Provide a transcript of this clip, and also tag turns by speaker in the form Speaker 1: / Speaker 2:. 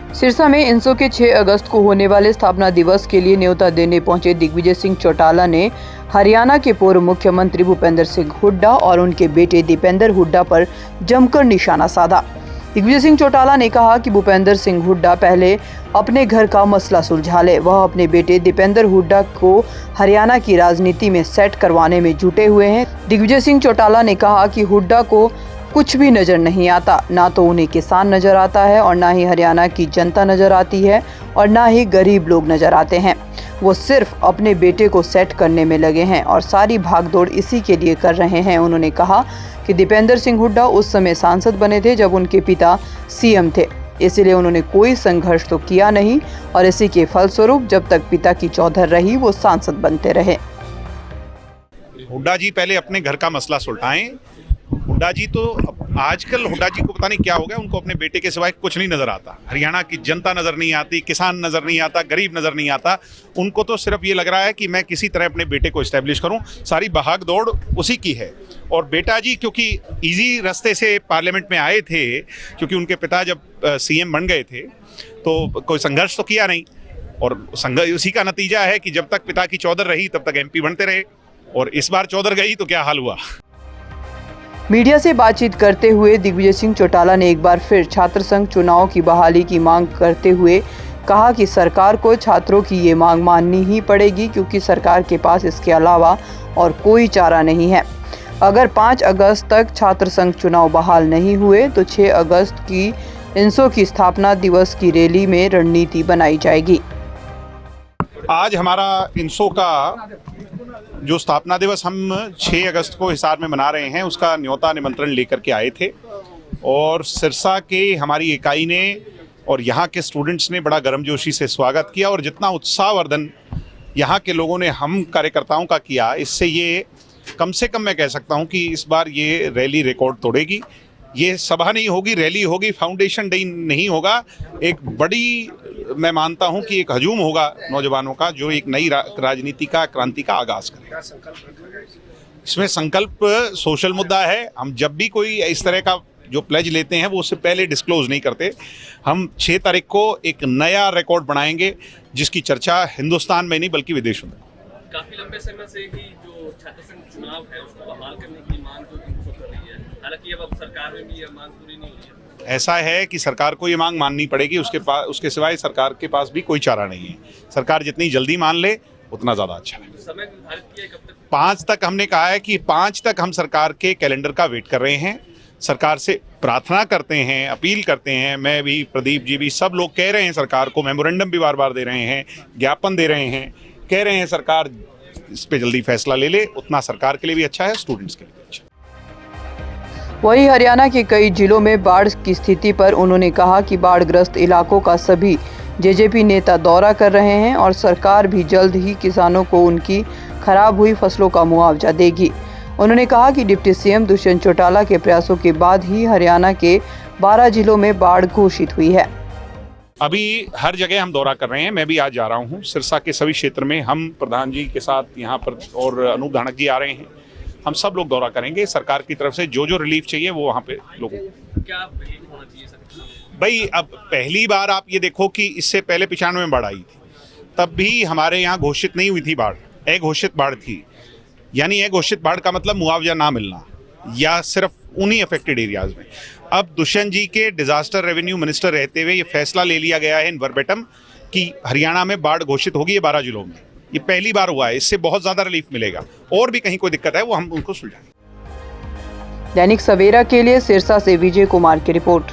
Speaker 1: सिरसा में इंसो के 6 अगस्त को होने वाले स्थापना दिवस के लिए न्योता देने पहुंचे दिग्विजय सिंह चौटाला ने हरियाणा के पूर्व मुख्यमंत्री भूपेंद्र सिंह हुड्डा और उनके बेटे दीपेंद्र हुड्डा पर जमकर निशाना साधा। दिग्विजय सिंह चौटाला ने कहा कि भूपेंद्र सिंह हुड्डा पहले अपने घर का मसला सुलझा ले। वह अपने बेटे दीपेंद्र हुड्डा को हरियाणा की राजनीति में सेट करवाने में जुटे हुए हैं। दिग्विजय सिंह चौटाला ने कहा कि हुड्डा को कुछ भी नजर नहीं आता, ना तो उन्हें किसान नजर आता है और ना ही हरियाणा की जनता नजर आती है और ना ही गरीब लोग नजर आते हैं। वो सिर्फ अपने बेटे को सेट करने में लगे हैं और सारी भागदौड़ इसी के लिए कर रहे हैं। उन्होंने कहा कि दीपेंद्र सिंह हुड्डा उस समय सांसद बने थे जब उनके पिता सीएम थे, इसलिए उन्होंने कोई संघर्ष तो किया नहीं और इसी के फलस्वरूप जब तक पिता की चौधर रही वो सांसद बनते रहे।
Speaker 2: हुड्डा जी पहले अपने घर का मसला सुलझाएं। हुड्डा जी तो आजकल हुड्डा जी को पता नहीं क्या हो गया, उनको अपने बेटे के सिवाय कुछ नहीं नजर आता। हरियाणा की जनता नजर नहीं आती, किसान नजर नहीं आता, गरीब नजर नहीं आता। उनको तो सिर्फ ये लग रहा है कि मैं किसी तरह अपने बेटे को एस्टेब्लिश करूं। सारी भाग दौड़ उसी की है। और बेटा जी क्योंकि इजी रास्ते से पार्लियामेंट में आए थे, क्योंकि उनके पिता जब सीएम बन गए थे तो कोई संघर्ष तो किया नहीं, और संघर्ष उसी का नतीजा है कि जब तक पिता की चौधर रही तब तक एमपी बनते रहे, और इस बार चौधर गई तो क्या हाल हुआ।
Speaker 1: मीडिया से बातचीत करते हुए दिग्विजय सिंह चौटाला ने एक बार फिर छात्र संघ चुनाव की बहाली की मांग करते हुए कहा कि सरकार को छात्रों की ये मांग माननी ही पड़ेगी, क्योंकि सरकार के पास इसके अलावा और कोई चारा नहीं है। अगर 5 अगस्त तक छात्र संघ चुनाव बहाल नहीं हुए तो 6 अगस्त की इंसो की स्थापना दिवस की रैली में रणनीति बनाई जाएगी।
Speaker 2: आज हमारा इंसो का जो स्थापना दिवस हम 6 अगस्त को हिसार में मना रहे हैं, उसका न्योता निमंत्रण लेकर के आए थे और सिरसा के हमारी इकाई ने और यहाँ के स्टूडेंट्स ने बड़ा गर्मजोशी से स्वागत किया। और जितना उत्साहवर्धन यहाँ के लोगों ने हम कार्यकर्ताओं का किया, इससे ये कम से कम मैं कह सकता हूँ कि इस बार ये रैली रिकॉर्ड तोड़ेगी। ये सभा नहीं होगी, रैली होगी, फाउंडेशन डे नहीं होगा। एक बड़ी मैं मानता हूं कि एक हजूम होगा नौजवानों का, जो एक नई राजनीति का क्रांति का आगाज करेगा। इसमें संकल्प सोशल मुद्दा है। हम जब भी कोई इस तरह का जो प्लेज लेते हैं वो उससे पहले डिस्क्लोज नहीं करते। हम 6 तारीख को एक नया रिकॉर्ड बनाएंगे जिसकी चर्चा हिंदुस्तान में नहीं बल्कि विदेशों में।
Speaker 3: काफी लंबे समय से कि जो छात्र संघ चुनाव है उसको बहाल करने की मांग जो कर रही है, हालांकि अब सरकार में भी यह मांग पूरी नहीं हुई है।
Speaker 2: ऐसा है कि सरकार को ये मांग माननी पड़ेगी, उसके सिवाय सरकार के पास भी कोई चारा नहीं है। सरकार जितनी जल्दी मान ले उतना ज़्यादा अच्छा है।
Speaker 3: समय निर्धारित किया कब तक?
Speaker 2: 5 तक हमने कहा है कि 5 तक हम सरकार के कैलेंडर का वेट कर रहे हैं। सरकार से प्रार्थना करते हैं, अपील करते हैं। मैं भी, प्रदीप जी भी, सब लोग कह रहे हैं सरकार को, मेमोरेंडम भी बार बार दे रहे हैं, ज्ञापन दे रहे हैं, कह रहे हैं सरकार इस पे जल्दी फैसला ले ले। उतना सरकार के लिए भी अच्छा है, स्टूडेंट्स के लिए भी अच्छा है।
Speaker 1: वहीं हरियाणा के कई जिलों में बाढ़ की स्थिति पर उन्होंने कहा कि बाढ़ग्रस्त इलाकों का सभी जेजेपी नेता दौरा कर रहे हैं और सरकार भी जल्द ही किसानों को उनकी खराब हुई फसलों का मुआवजा देगी। उन्होंने कहा कि डिप्टी सीएम दुष्यंत चौटाला के प्रयासों के बाद ही हरियाणा के 12 जिलों में बाढ़ घोषित हुई है।
Speaker 2: अभी हर जगह हम दौरा कर रहे हैं। मैं भी आज जा रहा हूँ सिरसा के सभी क्षेत्र में। हम प्रधान जी के साथ यहाँ पर और अनूप धानक जी आ रहे हैं। हम सब लोग दौरा करेंगे। सरकार की तरफ से जो जो रिलीफ चाहिए वो वहाँ पे लोगों को।
Speaker 3: क्या रिलीफ होना चाहिए सर?
Speaker 2: भाई अब पहली बार आप ये देखो कि इससे पहले 95 में बाढ़ आई थी, तब भी हमारे यहाँ घोषित नहीं हुई थी बाढ़, अघोषित बाढ़ थी। यानी अघोषित बाढ़ का मतलब मुआवजा ना मिलना या सिर्फ उन्हीं अफेक्टेड एरियाज में। अब दुष्यंत जी के डिजास्टर रेवेन्यू मिनिस्टर रहते हुए ये फैसला ले लिया गया है इन वर्बेटम कि हरियाणा में बाढ़ घोषित होगी ये 12 जिलों में। ये पहली बार हुआ है, इससे बहुत ज्यादा रिलीफ मिलेगा। और भी कहीं कोई दिक्कत है वो हम उनको सुलझाएंगे।
Speaker 1: दैनिक सवेरा के लिए सिरसा से विजय कुमार की रिपोर्ट।